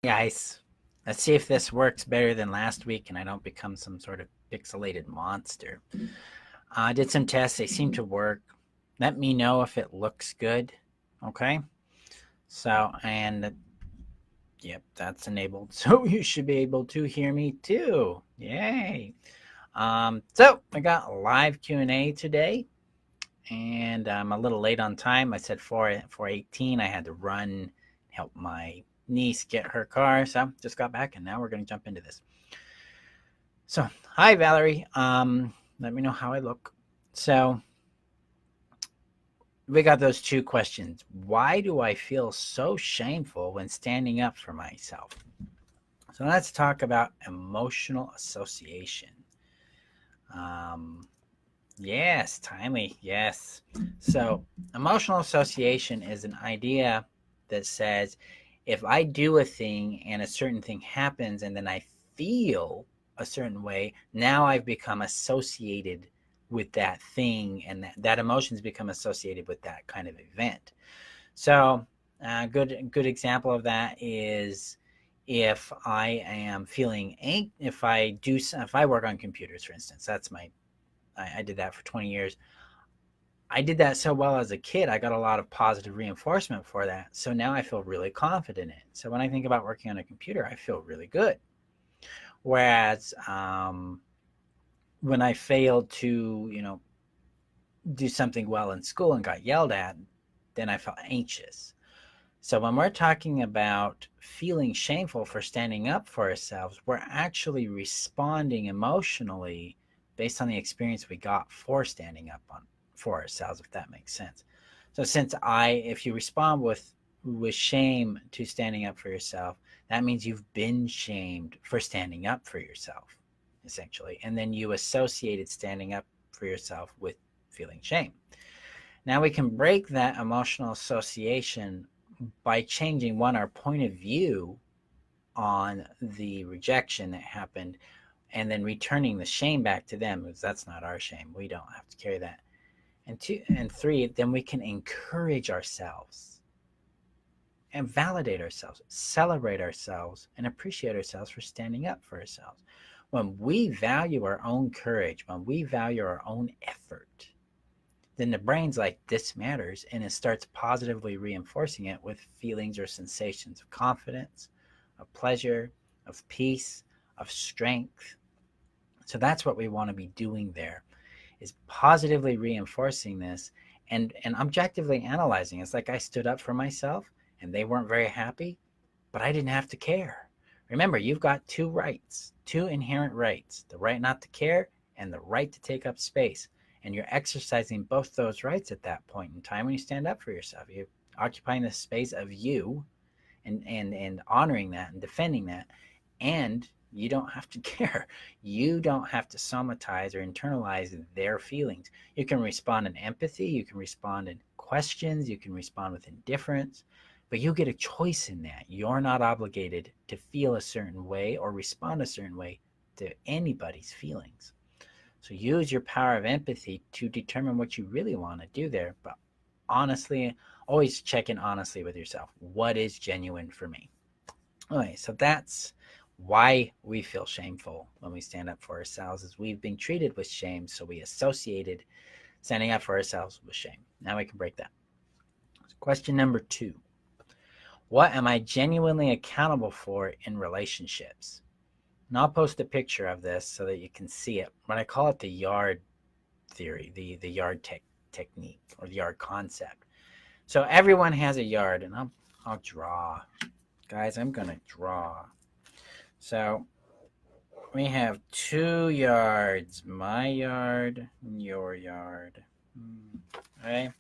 Guys, let's see if this works better than last week and I don't become some sort of pixelated monster. I did some tests, they seem to work. Let me know if it looks good. Okay? So, and yep, that's enabled. So you should be able to hear me too. Yay. So I got a live Q&A today and I'm a little late on time. I said 4:18. I had to run, help my niece get her car. So just got back and now we're going to jump into this. So, hi Valerie. Let me know how I look. So, we got those two questions. Why do I feel so shameful when standing up for myself? So, let's talk about emotional association. Um, yes, timely. Yes. So, emotional association is an idea that says if I do a thing and a certain thing happens and then I feel a certain way, now I've become associated with that thing and that emotions become associated with that kind of event. So, a good example of that is if I am feeling if I work on computers, for instance, I did that for 20 years. I did that so well as a kid. I got a lot of positive reinforcement for that. So now I feel really confident in it. So when I think about working on a computer, I feel really good. Whereas when I failed to, do something well in school and got yelled at, then I felt anxious. So when we're talking about feeling shameful for standing up for ourselves, we're actually responding emotionally based on the experience we got for standing up for ourselves, if that makes sense. So if you respond with shame to standing up for yourself, that means you've been shamed for standing up for yourself, essentially. And then you associated standing up for yourself with feeling shame. Now we can break that emotional association by changing our point of view on the rejection that happened and then returning the shame back to them because that's not our shame. We don't have to carry that. And three, then we can encourage ourselves and validate ourselves, celebrate ourselves, and appreciate ourselves for standing up for ourselves. When we value our own courage, when we value our own effort, then the brain's like, this matters, and it starts positively reinforcing it with feelings or sensations of confidence, of pleasure, of peace, of strength. So that's what we want to be doing there, is positively reinforcing this and objectively analyzing. It's like I stood up for myself and they weren't very happy, but I didn't have to care. Remember, you've got two inherent rights, the right not to care and the right to take up space. And you're exercising both those rights at that point in time when you stand up for yourself. You're occupying the space of you and honoring that and defending that. And you don't have to care. You don't have to somatize or internalize their feelings. You can respond in empathy, you can respond in questions, you can respond with indifference, but you get a choice in that. You're not obligated to feel a certain way or respond a certain way to anybody's feelings. So use your power of empathy to determine what you really want to do there. But honestly, always check in honestly with yourself. What is genuine for me? Okay, so that's why we feel shameful when we stand up for ourselves, is we've been treated with shame, so we associated standing up for ourselves with shame. Now we can break that. So question number 2. What am I genuinely accountable for in relationships? And I'll post a picture of this so that you can see it. But I call it the yard theory, the yard technique or the yard concept. So everyone has a yard, and I'll draw. Guys, I'm going to draw. So we have 2 yards, my yard and your yard. Right?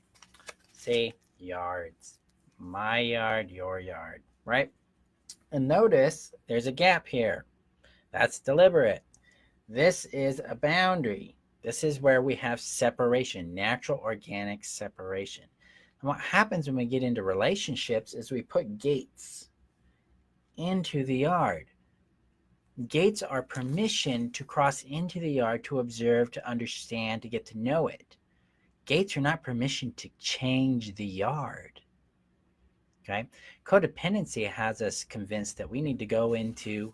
See, yards. My yard, your yard, right? And notice there's a gap here. That's deliberate. This is a boundary. This is where we have separation, natural organic separation. And what happens when we get into relationships is we put gates into the yard. Gates are permission to cross into the yard, to observe, to understand, to get to know it. Gates are not permission to change the yard. Okay. Codependency has us convinced that we need to go into,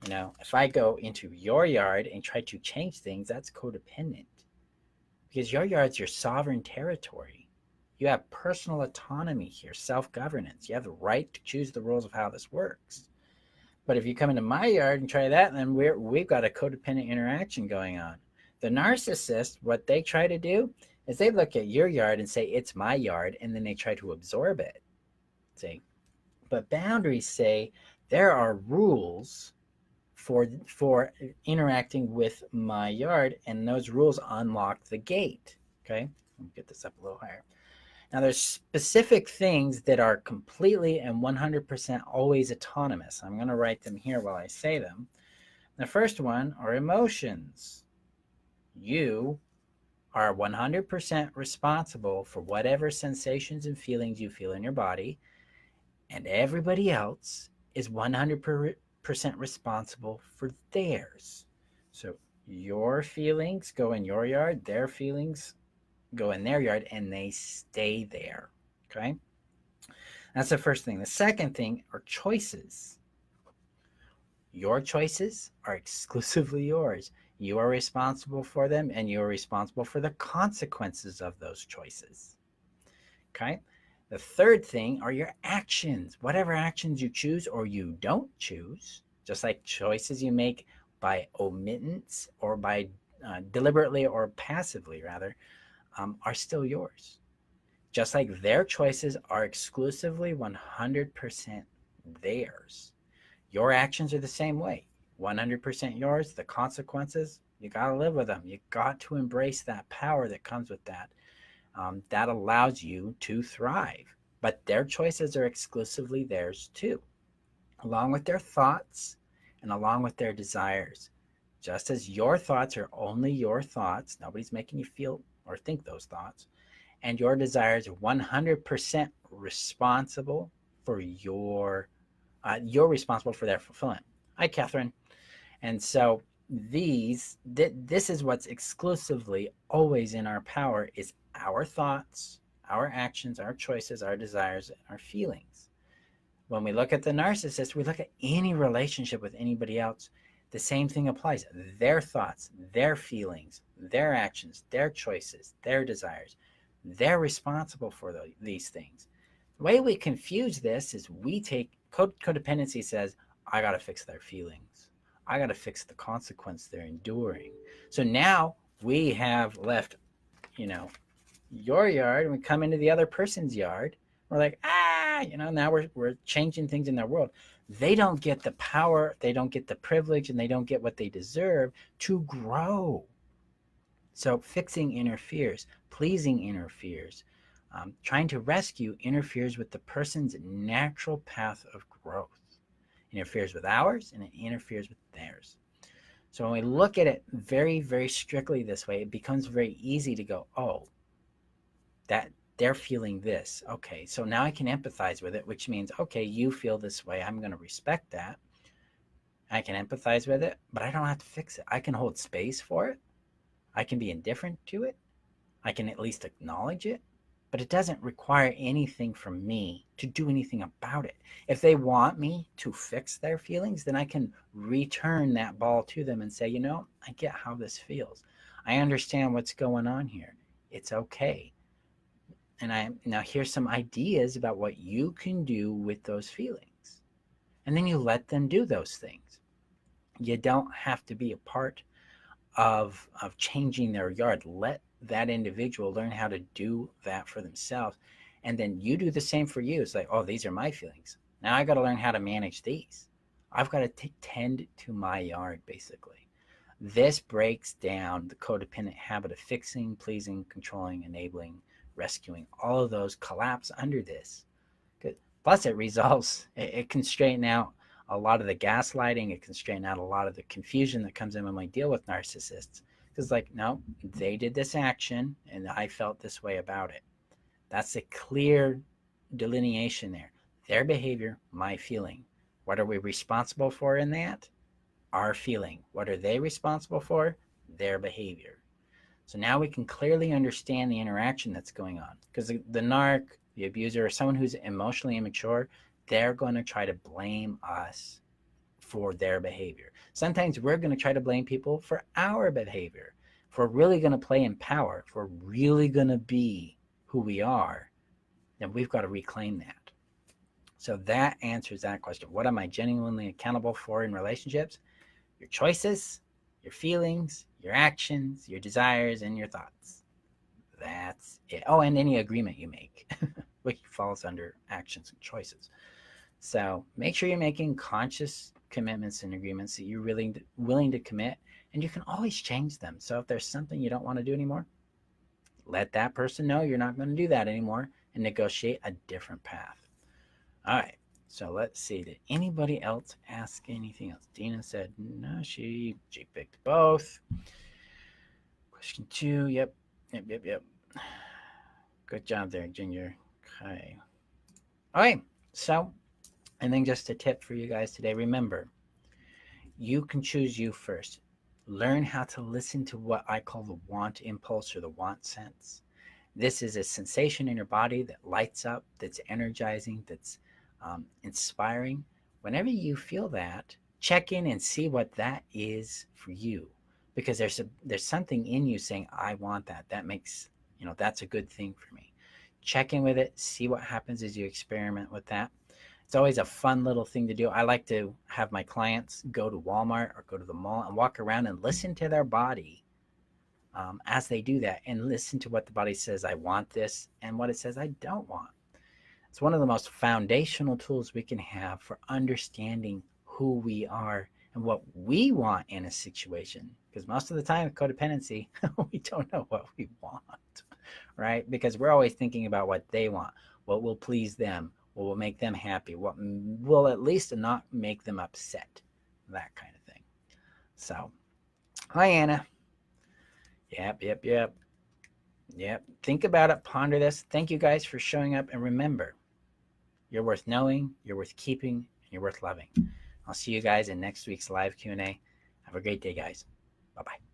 if I go into your yard and try to change things, that's codependent, because your yard's your sovereign territory. You have personal autonomy here, self-governance. You have the right to choose the rules of how this works. But if you come into my yard and try that, then we've got a codependent interaction going on. The narcissist, what they try to do is they look at your yard and say, it's my yard, and then they try to absorb it. See? But boundaries say there are rules for interacting with my yard, and those rules unlock the gate. Okay, let me get this up a little higher. Now, there's specific things that are completely and 100% always autonomous. I'm going to write them here while I say them. The first one are emotions. You are 100% responsible for whatever sensations and feelings you feel in your body, and everybody else is 100% responsible for theirs. So your feelings go in your yard, their feelings go in their yard, and they stay there. Okay? That's the first thing. The second thing are choices. Your choices are exclusively yours. You are responsible for them, and you are responsible for the consequences of those choices. Okay? The third thing are your actions. Whatever actions you choose or you don't choose, just like choices you make by omittance or by deliberately or passively, rather, are still yours. Just like their choices are exclusively 100% theirs. Your actions are the same way. 100% yours. The consequences, you got to live with them. You got to embrace that power that comes with that. That allows you to thrive. But their choices are exclusively theirs too, along with their thoughts and along with their desires. Just as your thoughts are only your thoughts, nobody's making you feel or think those thoughts, and your desires are 100% responsible for you're responsible for their fulfillment. Hi, Catherine. And so this is what's exclusively always in our power, is our thoughts, our actions, our choices, our desires, our feelings. When we look at the narcissist, we look at any relationship with anybody else, the same thing applies. Their thoughts, their feelings, their actions, their choices, their desires, they're responsible for these things. The way we confuse this is we take codependency says, I got to fix their feelings. I got to fix the consequence they're enduring. So now we have left, your yard, and we come into the other person's yard. We're like, now we're changing things in their world. They don't get the power, they don't get the privilege, and they don't get what they deserve to grow. So fixing interferes, pleasing interferes, trying to rescue interferes with the person's natural path of growth. It interferes with ours, and it interferes with theirs. So when we look at it very, very strictly this way, it becomes very easy to go, oh, that they're feeling this. Okay, so now I can empathize with it, which means, okay, you feel this way. I'm going to respect that. I can empathize with it, but I don't have to fix it. I can hold space for it. I can be indifferent to it. I can at least acknowledge it, but it doesn't require anything from me to do anything about it. If they want me to fix their feelings, then I can return that ball to them and say, I get how this feels. I understand what's going on here. It's okay. And now here's some ideas about what you can do with those feelings. And then you let them do those things. You don't have to be a part of changing their yard. Let that individual learn how to do that for themselves. And then you do the same for you. It's like, oh, these are my feelings. Now I got to learn how to manage these. I've got to tend to my yard, basically. This breaks down the codependent habit of fixing, pleasing, controlling, enabling, rescuing. All of those collapse under this. Plus it resolves, it can straighten out a lot of the gaslighting. It can straighten out a lot of the confusion that comes in when we deal with narcissists. Because no, they did this action and I felt this way about it. That's a clear delineation there. Their behavior, my feeling. What are we responsible for in that? Our feeling. What are they responsible for? Their behavior. So now we can clearly understand the interaction that's going on. Because the narc, the abuser, or someone who's emotionally immature, they're going to try to blame us for their behavior. Sometimes we're going to try to blame people for our behavior. If we're really going to play in power, if we're really going to be who we are, then we've got to reclaim that. So that answers that question. What am I genuinely accountable for in relationships? Your choices, your feelings, your actions, your desires, and your thoughts. That's it. Oh, and any agreement you make, which falls under actions and choices. So make sure you're making conscious commitments and agreements that you're really willing to commit, and you can always change them. So if there's something you don't want to do anymore, let that person know you're not going to do that anymore and negotiate a different path. All right. So let's see. Did anybody else ask anything else? Dina said no. She picked both. Question 2. Yep. Good job there, Ginger. Okay. All right. So, and then just a tip for you guys today. Remember, you can choose you first. Learn how to listen to what I call the want impulse or the want sense. This is a sensation in your body that lights up, that's energizing, that's inspiring. Whenever you feel that, check in and see what that is for you, because there's something in you saying, I want that. That makes, that's a good thing for me. Check in with it, see what happens as you experiment with that. It's always a fun little thing to do. I like to have my clients go to Walmart or go to the mall and walk around and listen to their body as they do that, and listen to what the body says, I want this, and what it says, I don't want. It's one of the most foundational tools we can have for understanding who we are and what we want in a situation. Because most of the time with codependency, we don't know what we want, right? Because we're always thinking about what they want, what will please them, what will make them happy, what will at least not make them upset, that kind of thing. So, hi, Anna. Yep. Think about it, ponder this. Thank you guys for showing up, and remember, you're worth knowing, you're worth keeping, and you're worth loving. I'll see you guys in next week's live Q&A. Have a great day, guys. Bye-bye.